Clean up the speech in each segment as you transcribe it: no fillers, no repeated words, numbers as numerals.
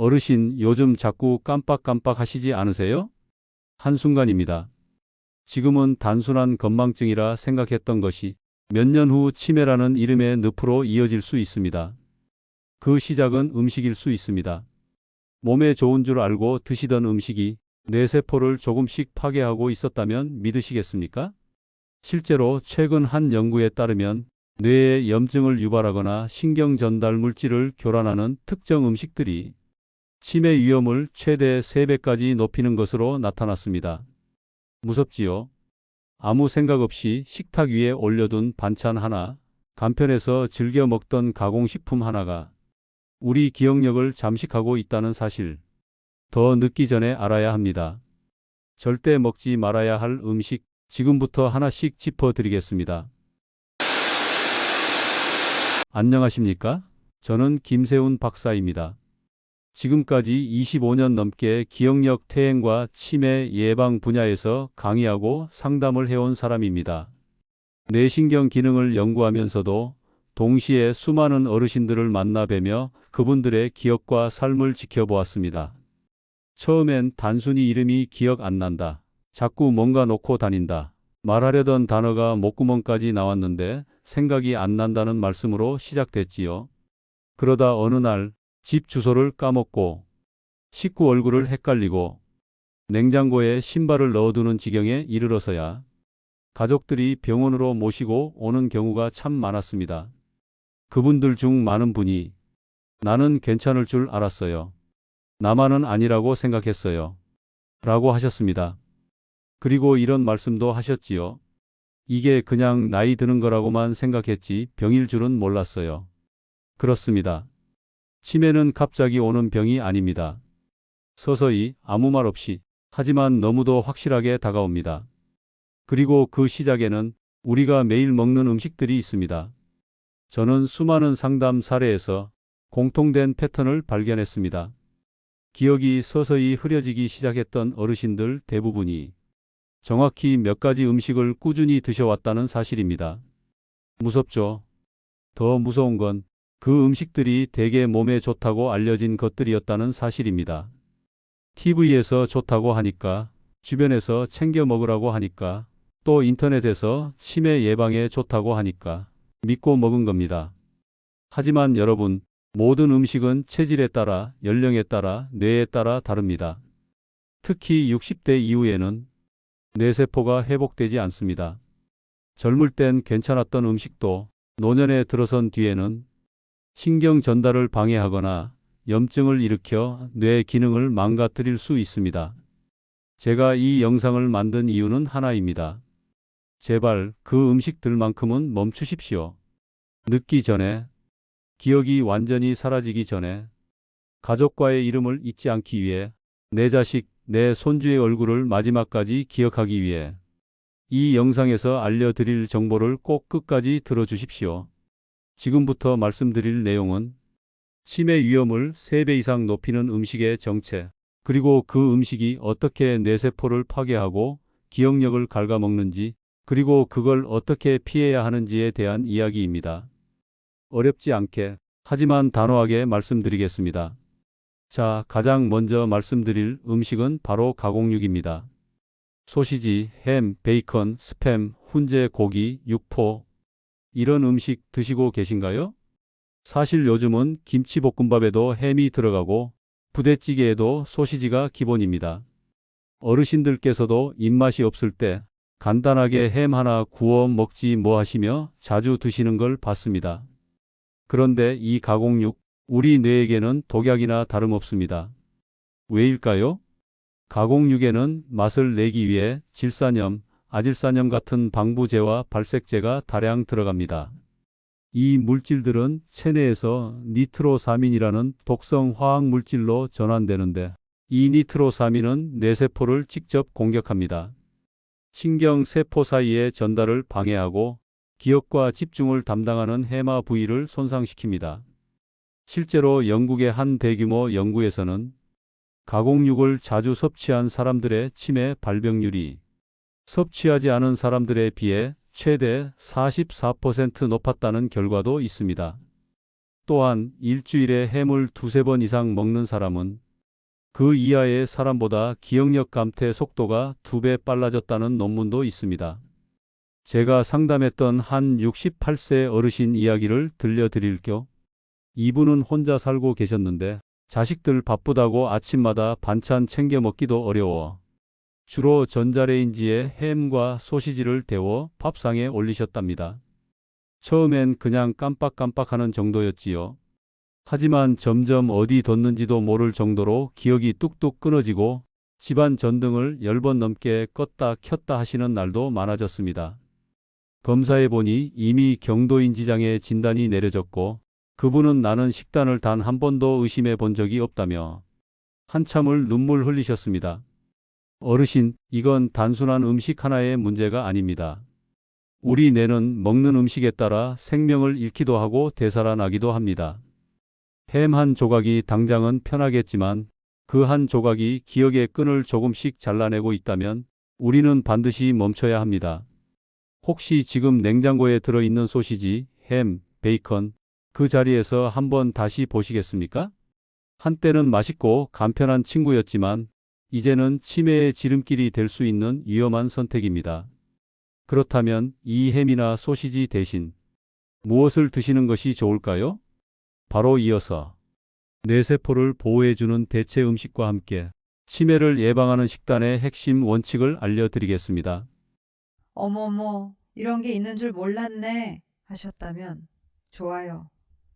어르신, 요즘 자꾸 깜빡깜빡 하시지 않으세요? 한순간입니다. 지금은 단순한 건망증이라 생각했던 것이 몇 년 후 치매라는 이름의 늪으로 이어질 수 있습니다. 그 시작은 음식일 수 있습니다. 몸에 좋은 줄 알고 드시던 음식이 뇌세포를 조금씩 파괴하고 있었다면 믿으시겠습니까? 실제로 최근 한 연구에 따르면 뇌에 염증을 유발하거나 신경 전달 물질을 교란하는 특정 음식들이 치매 위험을 최대 3배까지 높이는 것으로 나타났습니다. 무섭지요? 아무 생각 없이 식탁 위에 올려둔 반찬 하나, 간편해서 즐겨 먹던 가공식품 하나가 우리 기억력을 잠식하고 있다는 사실, 더 늦기 전에 알아야 합니다. 절대 먹지 말아야 할 음식, 지금부터 하나씩 짚어드리겠습니다. 안녕하십니까? 저는 김세훈 박사입니다. 지금까지 25년 넘게 기억력 퇴행과 치매 예방 분야에서 강의하고 상담을 해온 사람입니다. 뇌신경 기능을 연구하면서도 동시에 수많은 어르신들을 만나 뵈며 그분들의 기억과 삶을 지켜보았습니다. 처음엔 단순히 이름이 기억 안 난다, 자꾸 뭔가 놓고 다닌다, 말하려던 단어가 목구멍까지 나왔는데 생각이 안 난다는 말씀으로 시작됐지요. 그러다 어느 날 집 주소를 까먹고 식구 얼굴을 헷갈리고 냉장고에 신발을 넣어두는 지경에 이르러서야 가족들이 병원으로 모시고 오는 경우가 참 많았습니다. 그분들 중 많은 분이 나는 괜찮을 줄 알았어요. 나만은 아니라고 생각했어요. 라고 하셨습니다. 그리고 이런 말씀도 하셨지요. 이게 그냥 나이 드는 거라고만 생각했지 병일 줄은 몰랐어요. 그렇습니다. 치매는 갑자기 오는 병이 아닙니다. 서서히 아무 말 없이 하지만 너무도 확실하게 다가옵니다. 그리고 그 시작에는 우리가 매일 먹는 음식들이 있습니다. 저는 수많은 상담 사례에서 공통된 패턴을 발견했습니다. 기억이 서서히 흐려지기 시작했던 어르신들 대부분이 정확히 몇 가지 음식을 꾸준히 드셔왔다는 사실입니다. 무섭죠? 더 무서운 건 그 음식들이 대개 몸에 좋다고 알려진 것들이었다는 사실입니다. TV에서 좋다고 하니까, 주변에서 챙겨 먹으라고 하니까, 또 인터넷에서 치매 예방에 좋다고 하니까 믿고 먹은 겁니다. 하지만 여러분, 모든 음식은 체질에 따라, 연령에 따라, 뇌에 따라 다릅니다. 특히 60대 이후에는 뇌세포가 회복되지 않습니다. 젊을 땐 괜찮았던 음식도 노년에 들어선 뒤에는 신경 전달을 방해하거나 염증을 일으켜 뇌 기능을 망가뜨릴 수 있습니다. 제가 이 영상을 만든 이유는 하나입니다. 제발 그 음식들만큼은 멈추십시오. 늦기 전에, 기억이 완전히 사라지기 전에, 가족과의 이름을 잊지 않기 위해, 내 자식, 내 손주의 얼굴을 마지막까지 기억하기 위해 이 영상에서 알려드릴 정보를 꼭 끝까지 들어주십시오. 지금부터 말씀드릴 내용은 치매 위험을 3배 이상 높이는 음식의 정체, 그리고 그 음식이 어떻게 뇌세포를 파괴하고 기억력을 갉아먹는지, 그리고 그걸 어떻게 피해야 하는지에 대한 이야기입니다. 어렵지 않게, 하지만 단호하게 말씀드리겠습니다. 자, 가장 먼저 말씀드릴 음식은 바로 가공육입니다. 소시지, 햄, 베이컨, 스팸, 훈제 고기, 육포, 이런 음식 드시고 계신가요? 사실 요즘은 김치볶음밥에도 햄이 들어가고 부대찌개에도 소시지가 기본입니다. 어르신들께서도 입맛이 없을 때 간단하게 햄 하나 구워 먹지 뭐 하시며 자주 드시는 걸 봤습니다. 그런데 이 가공육, 우리 뇌에게는 독약이나 다름없습니다. 왜일까요? 가공육에는 맛을 내기 위해 질산염, 아질산염 같은 방부제와 발색제가 다량 들어갑니다. 이 물질들은 체내에서 니트로사민이라는 독성 화학 물질로 전환되는데, 이 니트로사민은 뇌세포를 직접 공격합니다. 신경세포 사이의 전달을 방해하고 기억과 집중을 담당하는 해마 부위를 손상시킵니다. 실제로 영국의 한 대규모 연구에서는 가공육을 자주 섭취한 사람들의 치매 발병률이 섭취하지 않은 사람들에 비해 최대 44% 높았다는 결과도 있습니다. 또한 일주일에 햄을 두세 번 이상 먹는 사람은 그 이하의 사람보다 기억력 감퇴 속도가 2배 빨라졌다는 논문도 있습니다. 제가 상담했던 한 68세 어르신 이야기를 들려드릴게요. 이분은 혼자 살고 계셨는데 자식들 바쁘다고 아침마다 반찬 챙겨 먹기도 어려워 주로 전자레인지에 햄과 소시지를 데워 밥상에 올리셨답니다. 처음엔 그냥 깜빡깜빡하는 정도였지요. 하지만 점점 어디 뒀는지도 모를 정도로 기억이 뚝뚝 끊어지고 집안 전등을 10번 넘게 껐다 켰다 하시는 날도 많아졌습니다. 검사해보니 이미 경도인지장애 진단이 내려졌고 그분은 나는 식단을 단 한 번도 의심해 본 적이 없다며 한참을 눈물 흘리셨습니다. 어르신, 이건 단순한 음식 하나의 문제가 아닙니다. 우리 뇌는 먹는 음식에 따라 생명을 잃기도 하고 되살아나기도 합니다. 햄 한 조각이 당장은 편하겠지만 그 한 조각이 기억의 끈을 조금씩 잘라내고 있다면 우리는 반드시 멈춰야 합니다. 혹시 지금 냉장고에 들어있는 소시지, 햄, 베이컨 그 자리에서 한번 다시 보시겠습니까? 한때는 맛있고 간편한 친구였지만 이제는 치매의 지름길이 될 수 있는 위험한 선택입니다. 그렇다면 이 햄이나 소시지 대신 무엇을 드시는 것이 좋을까요? 바로 이어서 뇌세포를 보호해주는 대체 음식과 함께 치매를 예방하는 식단의 핵심 원칙을 알려드리겠습니다. 어머머, 이런 게 있는 줄 몰랐네 하셨다면 좋아요,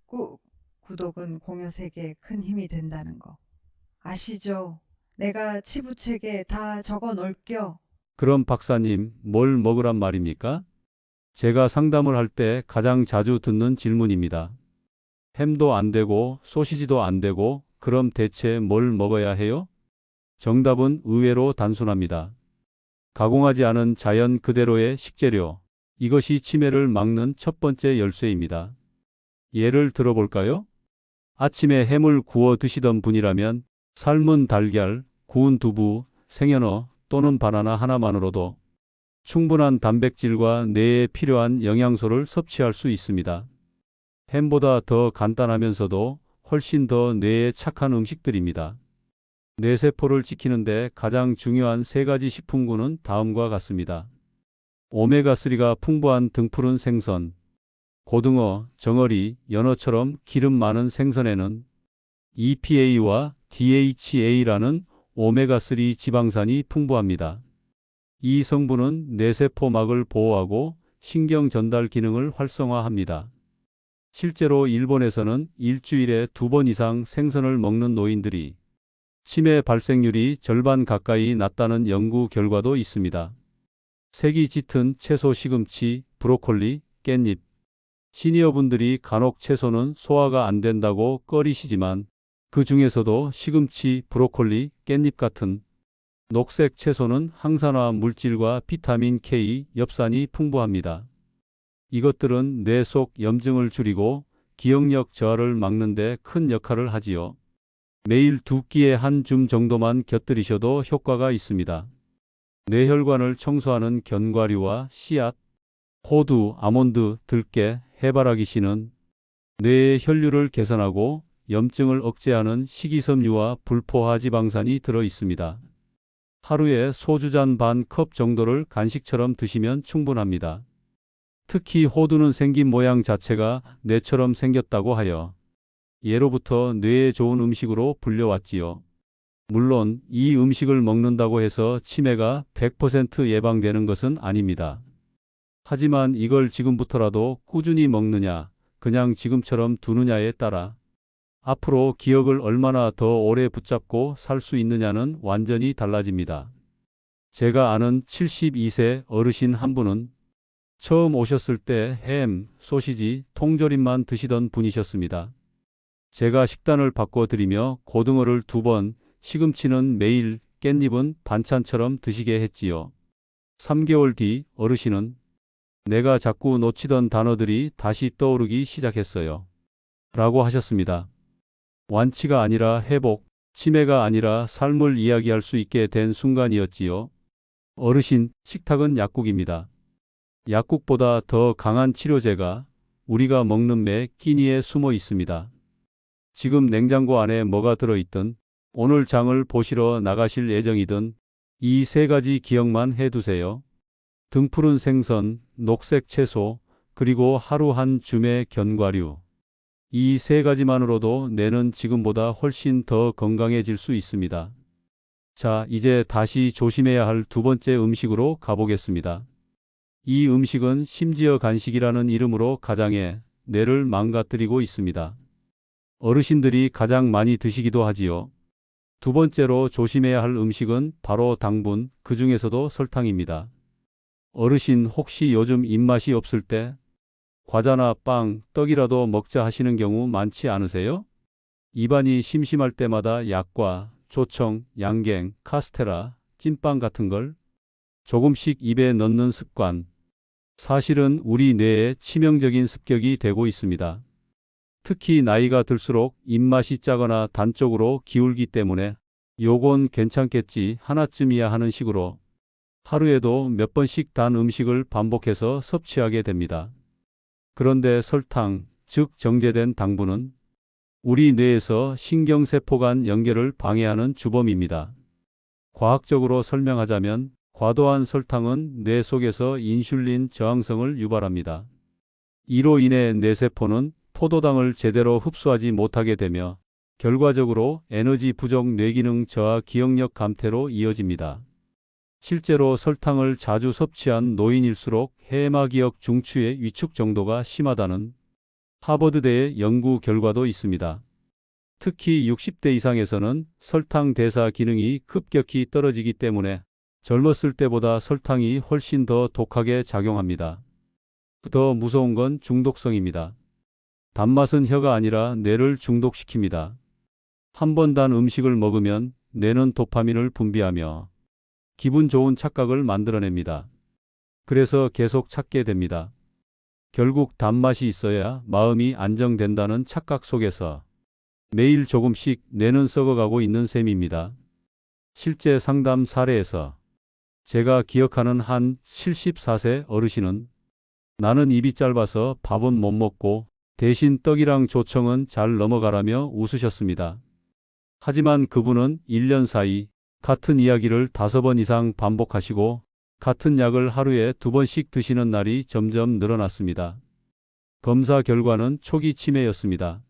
꾹, 구독은 공여세계에 큰 힘이 된다는 거 아시죠? 내가 치부책에 다 적어 놓을게요. 그럼 박사님, 뭘 먹으란 말입니까? 제가 상담을 할 때 가장 자주 듣는 질문입니다. 햄도 안 되고 소시지도 안 되고 그럼 대체 뭘 먹어야 해요? 정답은 의외로 단순합니다. 가공하지 않은 자연 그대로의 식재료. 이것이 치매를 막는 첫 번째 열쇠입니다. 예를 들어볼까요? 아침에 햄을 구워 드시던 분이라면 삶은 달걀, 구운 두부, 생연어 또는 바나나 하나만으로도 충분한 단백질과 뇌에 필요한 영양소를 섭취할 수 있습니다. 햄보다 더 간단하면서도 훨씬 더 뇌에 착한 음식들입니다. 뇌세포를 지키는데 가장 중요한 3가지 식품군은 다음과 같습니다. 오메가3가 풍부한 등푸른 생선, 고등어, 정어리, 연어처럼 기름 많은 생선에는 EPA와 DHA라는 오메가3 지방산이 풍부합니다. 이 성분은 뇌세포막을 보호하고 신경 전달 기능을 활성화합니다. 실제로 일본에서는 일주일에 2번 이상 생선을 먹는 노인들이 치매 발생률이 절반 가까이 낮다는 연구 결과도 있습니다. 색이 짙은 채소 시금치, 브로콜리, 깻잎. 시니어분들이 간혹 채소는 소화가 안 된다고 꺼리시지만 그 중에서도 시금치, 브로콜리, 깻잎 같은 녹색 채소는 항산화 물질과 비타민 K, 엽산이 풍부합니다. 이것들은 뇌 속 염증을 줄이고 기억력 저하를 막는 데 큰 역할을 하지요. 매일 2끼에 한 줌 정도만 곁들이셔도 효과가 있습니다. 뇌혈관을 청소하는 견과류와 씨앗, 호두, 아몬드, 들깨, 해바라기 씨는 뇌의 혈류를 개선하고 염증을 억제하는 식이섬유와 불포화 지방산이 들어 있습니다. 하루에 소주 잔 반 컵 정도를 간식처럼 드시면 충분합니다. 특히 호두는 생긴 모양 자체가 뇌처럼 생겼다고 하여 예로부터 뇌에 좋은 음식으로 불려왔지요. 물론 이 음식을 먹는다고 해서 치매가 100% 예방되는 것은 아닙니다. 하지만 이걸 지금부터라도 꾸준히 먹느냐, 그냥 지금처럼 두느냐에 따라 앞으로 기억을 얼마나 더 오래 붙잡고 살 수 있느냐는 완전히 달라집니다. 제가 아는 72세 어르신 한 분은 처음 오셨을 때 햄, 소시지, 통조림만 드시던 분이셨습니다. 제가 식단을 바꿔드리며 고등어를 2번, 시금치는 매일, 깻잎은 반찬처럼 드시게 했지요. 3개월 뒤 어르신은 내가 자꾸 놓치던 단어들이 다시 떠오르기 시작했어요. 라고 하셨습니다. 완치가 아니라 회복, 치매가 아니라 삶을 이야기할 수 있게 된 순간이었지요. 어르신, 식탁은 약국입니다. 약국보다 더 강한 치료제가 우리가 먹는 매 끼니에 숨어 있습니다. 지금 냉장고 안에 뭐가 들어있든, 오늘 장을 보시러 나가실 예정이든 이 세 가지 기억만 해두세요. 등푸른 생선, 녹색 채소, 그리고 하루 한 줌의 견과류. 이 세 가지만으로도 뇌는 지금보다 훨씬 더 건강해질 수 있습니다. 자, 이제 다시 조심해야 할 두 번째 음식으로 가보겠습니다. 이 음식은 심지어 간식이라는 이름으로 가장의 뇌를 망가뜨리고 있습니다. 어르신들이 가장 많이 드시기도 하지요. 두 번째로 조심해야 할 음식은 바로 당분, 그 중에서도 설탕입니다. 어르신 혹시 요즘 입맛이 없을 때 과자나 빵, 떡이라도 먹자 하시는 경우 많지 않으세요? 입안이 심심할 때마다 약과, 조청, 양갱, 카스테라, 찐빵 같은 걸 조금씩 입에 넣는 습관. 사실은 우리 뇌에 치명적인 습격이 되고 있습니다. 특히 나이가 들수록 입맛이 짜거나 단 쪽으로 기울기 때문에 요건 괜찮겠지 하나쯤이야 하는 식으로 하루에도 몇 번씩 단 음식을 반복해서 섭취하게 됩니다. 그런데 설탕, 즉 정제된 당분은 우리 뇌에서 신경세포 간 연결을 방해하는 주범입니다. 과학적으로 설명하자면 과도한 설탕은 뇌 속에서 인슐린 저항성을 유발합니다. 이로 인해 뇌세포는 포도당을 제대로 흡수하지 못하게 되며 결과적으로 에너지 부족, 뇌기능 저하, 기억력 감퇴로 이어집니다. 실제로 설탕을 자주 섭취한 노인일수록 해마기억 중추의 위축 정도가 심하다는 하버드대의 연구 결과도 있습니다. 특히 60대 이상에서는 설탕 대사 기능이 급격히 떨어지기 때문에 젊었을 때보다 설탕이 훨씬 더 독하게 작용합니다. 더 무서운 건 중독성입니다. 단맛은 혀가 아니라 뇌를 중독시킵니다. 한 번 단 음식을 먹으면 뇌는 도파민을 분비하며 기분 좋은 착각을 만들어냅니다. 그래서 계속 찾게 됩니다. 결국 단맛이 있어야 마음이 안정된다는 착각 속에서 매일 조금씩 뇌는 썩어가고 있는 셈입니다. 실제 상담 사례에서 제가 기억하는 한 74세 어르신은 나는 입이 짧아서 밥은 못 먹고 대신 떡이랑 조청은 잘 넘어가라며 웃으셨습니다. 하지만 그분은 1년 사이 같은 이야기를 5번 이상 반복하시고 같은 약을 하루에 2번씩 드시는 날이 점점 늘어났습니다. 검사 결과는 초기 치매였습니다.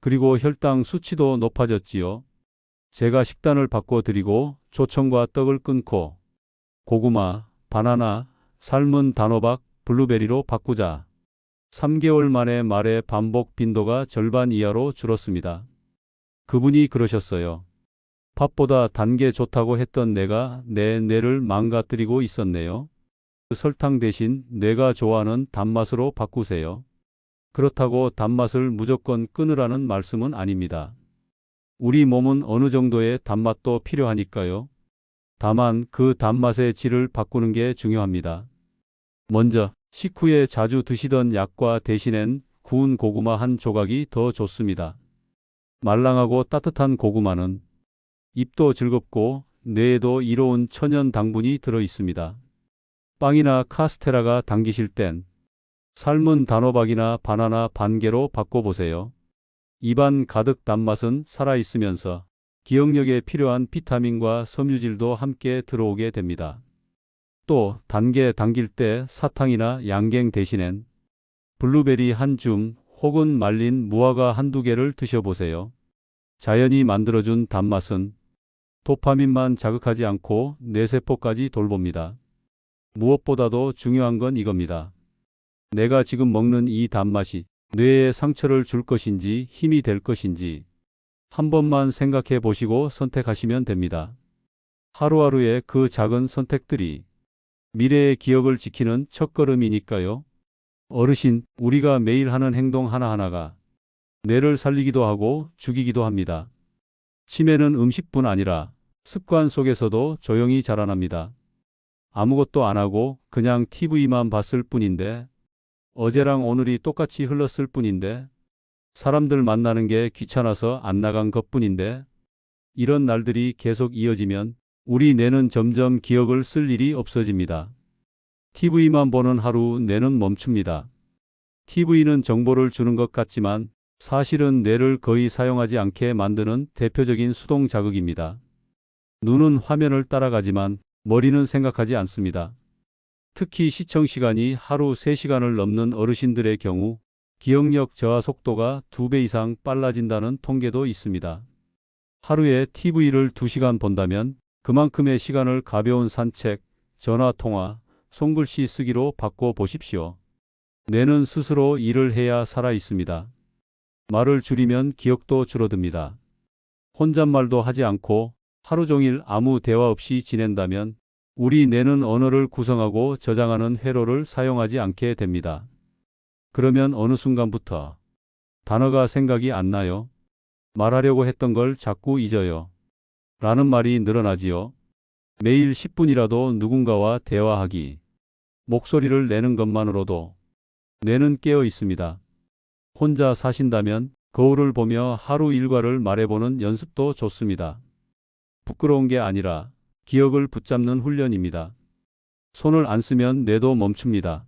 그리고 혈당 수치도 높아졌지요. 제가 식단을 바꿔드리고 조청과 떡을 끊고 고구마, 바나나, 삶은 단호박, 블루베리로 바꾸자. 3개월 만에 말의 반복 빈도가 절반 이하로 줄었습니다. 그분이 그러셨어요. 밥보다 단 게 좋다고 했던 내가 내 뇌를 망가뜨리고 있었네요. 설탕 대신 뇌가 좋아하는 단맛으로 바꾸세요. 그렇다고 단맛을 무조건 끊으라는 말씀은 아닙니다. 우리 몸은 어느 정도의 단맛도 필요하니까요. 다만 그 단맛의 질을 바꾸는 게 중요합니다. 먼저 식후에 자주 드시던 약과 대신엔 구운 고구마 한 조각이 더 좋습니다. 말랑하고 따뜻한 고구마는 입도 즐겁고 뇌에도 이로운 천연 당분이 들어 있습니다. 빵이나 카스테라가 당기실 땐 삶은 단호박이나 바나나 반 개로 바꿔보세요. 입안 가득 단맛은 살아있으면서 기억력에 필요한 비타민과 섬유질도 함께 들어오게 됩니다. 또 단게 당길 때 사탕이나 양갱 대신엔 블루베리 한 줌 혹은 말린 무화과 한두 개를 드셔보세요. 자연이 만들어준 단맛은 도파민만 자극하지 않고 뇌세포까지 돌봅니다. 무엇보다도 중요한 건 이겁니다. 내가 지금 먹는 이 단맛이 뇌에 상처를 줄 것인지 힘이 될 것인지 한 번만 생각해 보시고 선택하시면 됩니다. 하루하루의 그 작은 선택들이 미래의 기억을 지키는 첫걸음이니까요. 어르신, 우리가 매일 하는 행동 하나하나가 뇌를 살리기도 하고 죽이기도 합니다. 치매는 음식뿐 아니라 습관 속에서도 조용히 자라납니다. 아무것도 안 하고 그냥 TV만 봤을 뿐인데, 어제랑 오늘이 똑같이 흘렀을 뿐인데, 사람들 만나는 게 귀찮아서 안 나간 것뿐인데, 이런 날들이 계속 이어지면 우리 뇌는 점점 기억을 쓸 일이 없어집니다. TV만 보는 하루 뇌는 멈춥니다. TV는 정보를 주는 것 같지만 사실은 뇌를 거의 사용하지 않게 만드는 대표적인 수동 자극입니다. 눈은 화면을 따라가지만 머리는 생각하지 않습니다. 특히 시청 시간이 하루 3시간을 넘는 어르신들의 경우 기억력 저하 속도가 2배 이상 빨라진다는 통계도 있습니다. 하루에 TV를 2시간 본다면 그만큼의 시간을 가벼운 산책, 전화 통화, 손글씨 쓰기로 바꿔 보십시오. 뇌는 스스로 일을 해야 살아 있습니다. 말을 줄이면 기억도 줄어듭니다. 혼잣말도 하지 않고 하루 종일 아무 대화 없이 지낸다면 우리 뇌는 언어를 구성하고 저장하는 회로를 사용하지 않게 됩니다. 그러면 어느 순간부터 단어가 생각이 안 나요. 말하려고 했던 걸 자꾸 잊어요. 라는 말이 늘어나지요. 매일 10분이라도 누군가와 대화하기. 목소리를 내는 것만으로도 뇌는 깨어 있습니다. 혼자 사신다면 거울을 보며 하루 일과를 말해보는 연습도 좋습니다. 부끄러운 게 아니라 기억을 붙잡는 훈련입니다. 손을 안 쓰면 뇌도 멈춥니다.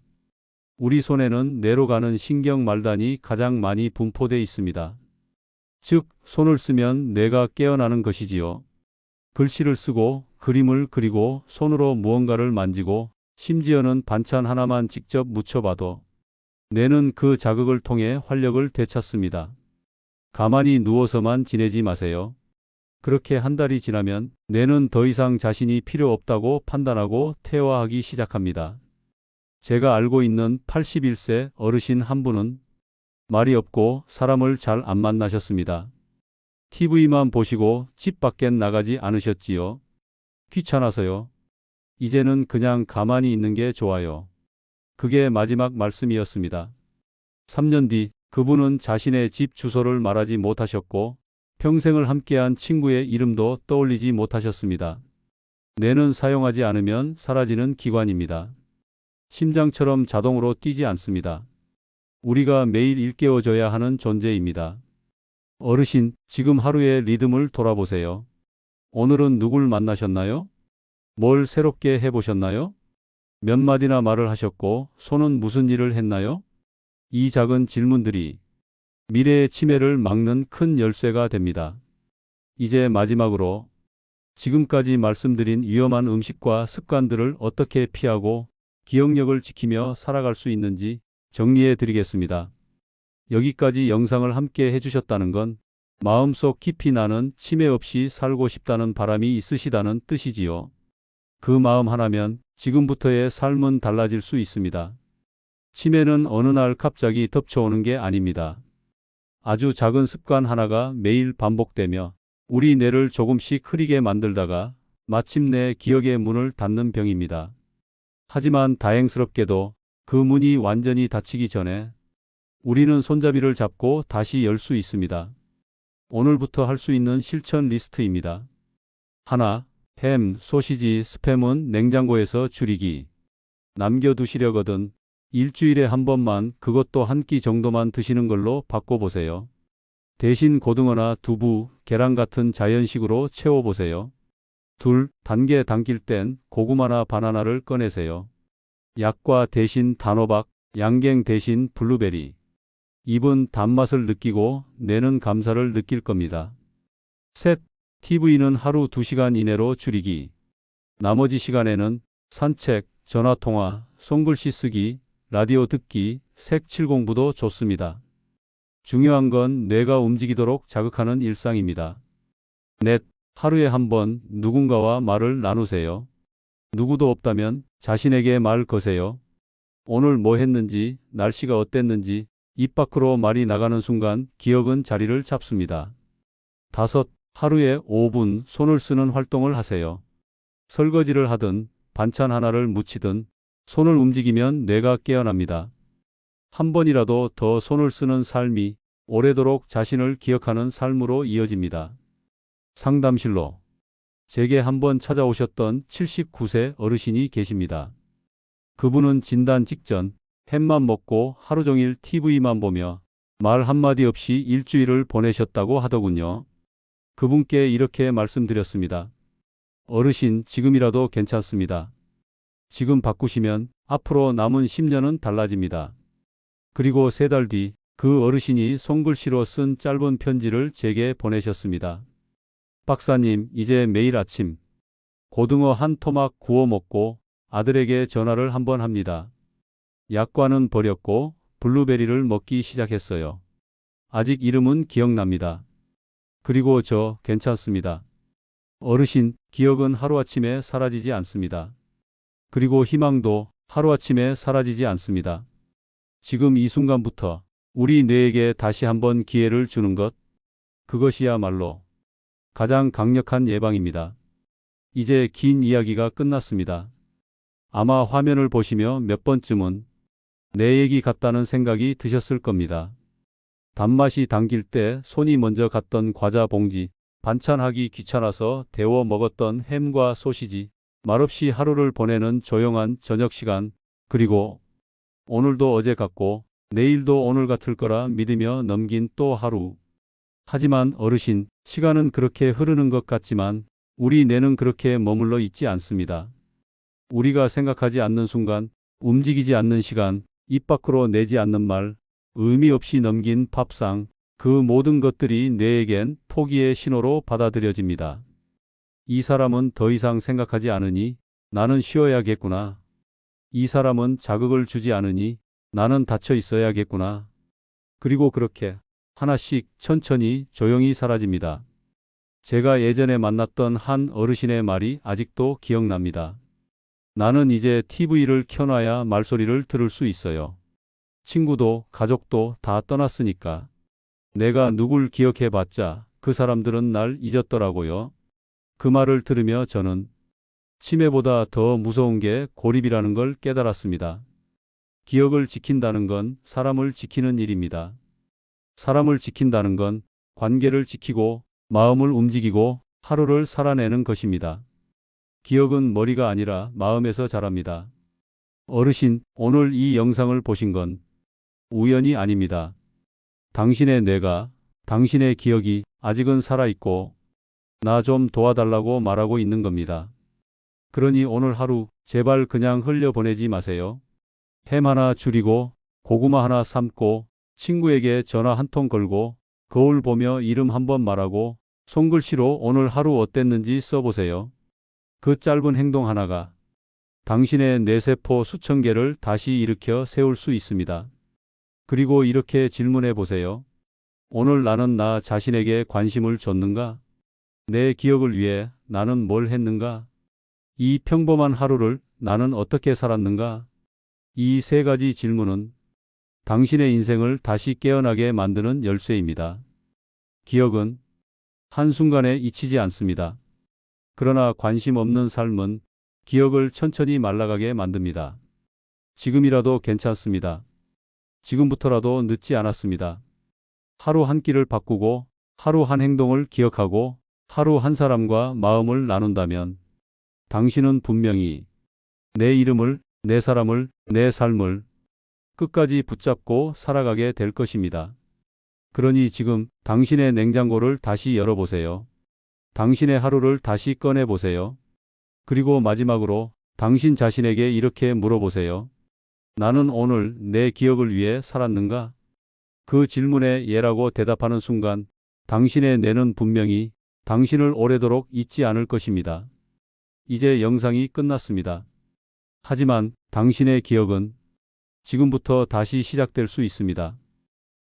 우리 손에는 뇌로 가는 신경 말단이 가장 많이 분포돼 있습니다. 즉, 손을 쓰면 뇌가 깨어나는 것이지요. 글씨를 쓰고 그림을 그리고 손으로 무언가를 만지고 심지어는 반찬 하나만 직접 무쳐봐도 뇌는 그 자극을 통해 활력을 되찾습니다. 가만히 누워서만 지내지 마세요. 그렇게 한 달이 지나면 뇌는 더 이상 자신이 필요 없다고 판단하고 퇴화하기 시작합니다. 제가 알고 있는 81세 어르신 한 분은 말이 없고 사람을 잘 안 만나셨습니다. TV만 보시고 집 밖엔 나가지 않으셨지요. 귀찮아서요. 이제는 그냥 가만히 있는 게 좋아요. 그게 마지막 말씀이었습니다. 3년 뒤 그분은 자신의 집 주소를 말하지 못하셨고 평생을 함께한 친구의 이름도 떠올리지 못하셨습니다. 뇌는 사용하지 않으면 사라지는 기관입니다. 심장처럼 자동으로 뛰지 않습니다. 우리가 매일 일깨워줘야 하는 존재입니다. 어르신, 지금 하루의 리듬을 돌아보세요. 오늘은 누굴 만나셨나요? 뭘 새롭게 해보셨나요? 몇 마디나 말을 하셨고 손은 무슨 일을 했나요? 이 작은 질문들이 미래의 치매를 막는 큰 열쇠가 됩니다. 이제 마지막으로 지금까지 말씀드린 위험한 음식과 습관들을 어떻게 피하고 기억력을 지키며 살아갈 수 있는지 정리해 드리겠습니다. 여기까지 영상을 함께 해주셨다는 건 마음속 깊이 나는 치매 없이 살고 싶다는 바람이 있으시다는 뜻이지요. 그 마음 하나면 지금부터의 삶은 달라질 수 있습니다. 치매는 어느 날 갑자기 덮쳐오는 게 아닙니다. 아주 작은 습관 하나가 매일 반복되며 우리 뇌를 조금씩 흐리게 만들다가 마침내 기억의 문을 닫는 병입니다. 하지만 다행스럽게도 그 문이 완전히 닫히기 전에 우리는 손잡이를 잡고 다시 열 수 있습니다. 오늘부터 할 수 있는 실천 리스트입니다. 하나, 햄, 소시지, 스팸은 냉장고에서 줄이기. 남겨두시려거든 일주일에 한 번만 그것도 한 끼 정도만 드시는 걸로 바꿔보세요. 대신 고등어나 두부, 계란 같은 자연식으로 채워보세요. 둘, 단계 당길 땐 고구마나 바나나를 꺼내세요. 약과 대신 단호박, 양갱 대신 블루베리. 입은 단맛을 느끼고 뇌는 감사를 느낄 겁니다. 셋, TV는 하루 2시간 이내로 줄이기. 나머지 시간에는 산책, 전화통화, 손글씨 쓰기, 라디오 듣기, 색칠 공부도 좋습니다. 중요한 건 뇌가 움직이도록 자극하는 일상입니다. 넷, 하루에 한 번 누군가와 말을 나누세요. 누구도 없다면 자신에게 말 거세요. 오늘 뭐 했는지, 날씨가 어땠는지, 입 밖으로 말이 나가는 순간 기억은 자리를 잡습니다. 다섯, 하루에 5분 손을 쓰는 활동을 하세요. 설거지를 하든 반찬 하나를 무치든 손을 움직이면 뇌가 깨어납니다. 한 번이라도 더 손을 쓰는 삶이 오래도록 자신을 기억하는 삶으로 이어집니다. 상담실로 제게 한번 찾아오셨던 79세 어르신이 계십니다. 그분은 진단 직전 햄만 먹고 하루 종일 TV만 보며 말 한마디 없이 일주일을 보내셨다고 하더군요. 그분께 이렇게 말씀드렸습니다. 어르신, 지금이라도 괜찮습니다. 지금 바꾸시면 앞으로 남은 10년은 달라집니다. 그리고 3달 뒤 그 어르신이 손글씨로 쓴 짧은 편지를 제게 보내셨습니다. 박사님, 이제 매일 아침 고등어 한 토막 구워 먹고 아들에게 전화를 한번 합니다. 약과는 버렸고 블루베리를 먹기 시작했어요. 아직 이름은 기억납니다. 그리고 저 괜찮습니다. 어르신, 기억은 하루아침에 사라지지 않습니다. 그리고 희망도 하루아침에 사라지지 않습니다. 지금 이 순간부터 우리 뇌에게 다시 한번 기회를 주는 것, 그것이야말로 가장 강력한 예방입니다. 이제 긴 이야기가 끝났습니다. 아마 화면을 보시며 몇 번쯤은 내 얘기 같다는 생각이 드셨을 겁니다. 단맛이 당길 때 손이 먼저 갔던 과자 봉지, 반찬하기 귀찮아서 데워 먹었던 햄과 소시지, 말없이 하루를 보내는 조용한 저녁 시간, 그리고 오늘도 어제 같고 내일도 오늘 같을 거라 믿으며 넘긴 또 하루. 하지만 어르신, 시간은 그렇게 흐르는 것 같지만 우리 뇌는 그렇게 머물러 있지 않습니다. 우리가 생각하지 않는 순간, 움직이지 않는 시간, 입 밖으로 내지 않는 말, 의미 없이 넘긴 밥상, 그 모든 것들이 뇌에겐 포기의 신호로 받아들여집니다. 이 사람은 더 이상 생각하지 않으니 나는 쉬어야겠구나. 이 사람은 자극을 주지 않으니 나는 닫혀 있어야겠구나. 그리고 그렇게 하나씩 천천히 조용히 사라집니다. 제가 예전에 만났던 한 어르신의 말이 아직도 기억납니다. 나는 이제 TV를 켜놔야 말소리를 들을 수 있어요. 친구도 가족도 다 떠났으니까. 내가 누굴 기억해봤자 그 사람들은 날 잊었더라고요. 그 말을 들으며 저는 치매보다 더 무서운 게 고립이라는 걸 깨달았습니다. 기억을 지킨다는 건 사람을 지키는 일입니다. 사람을 지킨다는 건 관계를 지키고 마음을 움직이고 하루를 살아내는 것입니다. 기억은 머리가 아니라 마음에서 자랍니다. 어르신, 오늘 이 영상을 보신 건 우연이 아닙니다. 당신의 뇌가, 당신의 기억이 아직은 살아있고 나 좀 도와달라고 말하고 있는 겁니다. 그러니 오늘 하루 제발 그냥 흘려보내지 마세요. 햄 하나 줄이고 고구마 하나 삶고 친구에게 전화 한 통 걸고 거울 보며 이름 한번 말하고 손글씨로 오늘 하루 어땠는지 써보세요. 그 짧은 행동 하나가 당신의 뇌세포 수천 개를 다시 일으켜 세울 수 있습니다. 그리고 이렇게 질문해 보세요. 오늘 나는 나 자신에게 관심을 줬는가? 내 기억을 위해 나는 뭘 했는가? 이 평범한 하루를 나는 어떻게 살았는가? 이 세 가지 질문은 당신의 인생을 다시 깨어나게 만드는 열쇠입니다. 기억은 한순간에 잊히지 않습니다. 그러나 관심 없는 삶은 기억을 천천히 말라가게 만듭니다. 지금이라도 괜찮습니다. 지금부터라도 늦지 않았습니다. 하루 한 끼를 바꾸고 하루 한 행동을 기억하고 하루 한 사람과 마음을 나눈다면 당신은 분명히 내 이름을, 내 사람을, 내 삶을 끝까지 붙잡고 살아가게 될 것입니다. 그러니 지금 당신의 냉장고를 다시 열어보세요. 당신의 하루를 다시 꺼내보세요. 그리고 마지막으로 당신 자신에게 이렇게 물어보세요. 나는 오늘 내 기억을 위해 살았는가? 그 질문에 예라고 대답하는 순간 당신의 뇌는 분명히 당신을 오래도록 잊지 않을 것입니다. 이제 영상이 끝났습니다. 하지만 당신의 기억은 지금부터 다시 시작될 수 있습니다.